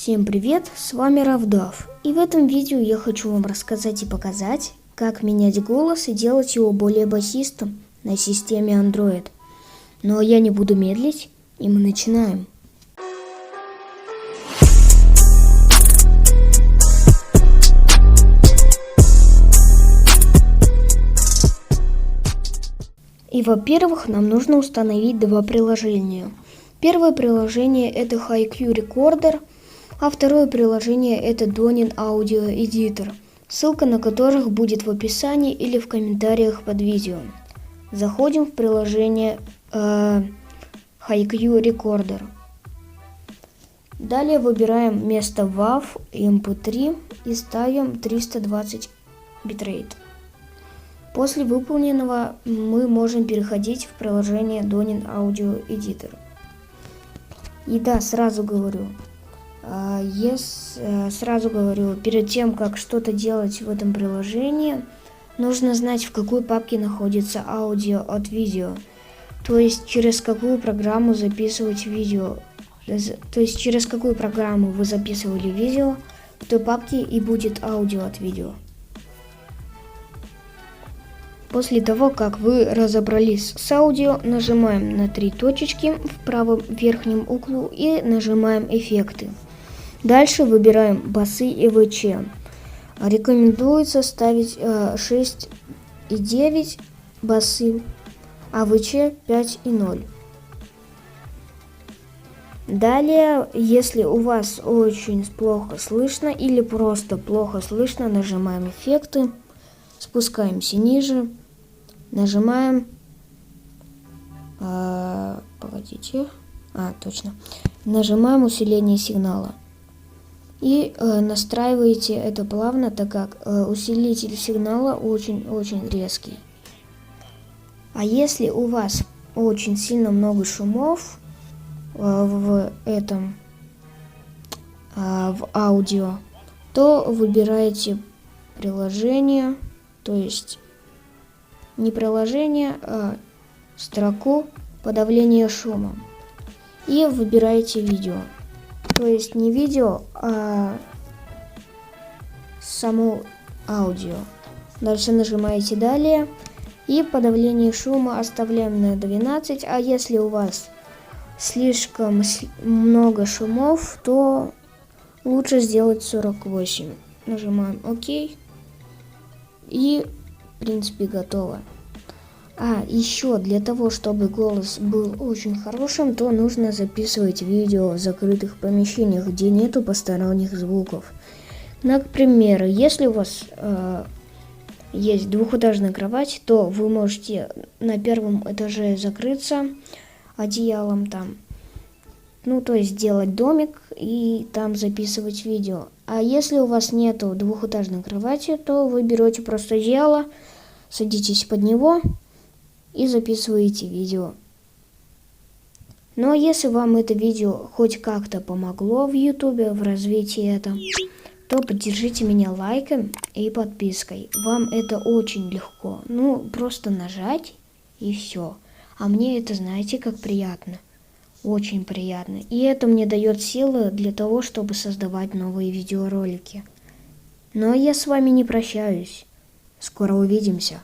Всем привет, с вами Равдав, и в этом видео я хочу вам рассказать и показать, как менять голос и делать его более басистым на системе Android. Но я не буду медлить, и мы начинаем. И во-первых, нам нужно установить два приложения. Первое приложение это HiQ Recorder, а второе приложение это Donin Audio Editor, ссылка на которых будет в описании или в комментариях под видео. Заходим в приложение HiQ Recorder. Далее выбираем место WAV и MP3 и ставим 320 битрейт. После выполненного мы можем переходить в приложение Donin Audio Editor. И да, сразу говорю, перед тем, как что-то делать в этом приложении, нужно знать, в какой папке находится аудио от видео. То есть, через какую программу записывать видео. То есть, через какую программу вы записывали видео, в той папке и будет аудио от видео. После того, как вы разобрались с аудио, нажимаем на три точечки в правом верхнем углу и нажимаем «Эффекты». Дальше выбираем басы и ВЧ. Рекомендуется ставить 6,9 басы, а ВЧ 5,0. Далее, если у вас очень плохо слышно или просто плохо слышно, нажимаем «Эффекты», спускаемся ниже, нажимаем нажимаем усиление сигнала и настраиваете это плавно, так как усилитель сигнала очень резкий. А если у вас очень сильно много шумов в аудио, то выбираете приложение, то есть не приложение, а строку подавления шума. И выбираете видео. То есть не видео, а само аудио. Дальше нажимаете «Далее». И подавление шума оставляем на 12. А если у вас слишком много шумов, то лучше сделать 48. Нажимаем «Ок». И, в принципе, готово. А еще для того, чтобы голос был очень хорошим, то нужно записывать видео в закрытых помещениях, где нету посторонних звуков. Например, если у вас есть двухэтажная кровать, то вы можете на первом этаже закрыться одеялом там. То есть делать домик и там записывать видео. А если у вас нету двухэтажной кровати, то вы берете просто одеяло, садитесь под него и записываете видео. Но если вам это видео хоть как-то помогло в YouTube, в развитии этого, то поддержите меня лайком и подпиской. Вам это очень легко. Просто нажать и все. А мне это, знаете, как приятно. Очень приятно. И это мне дает силы для того, чтобы создавать новые видеоролики. Но я с вами не прощаюсь. Скоро увидимся.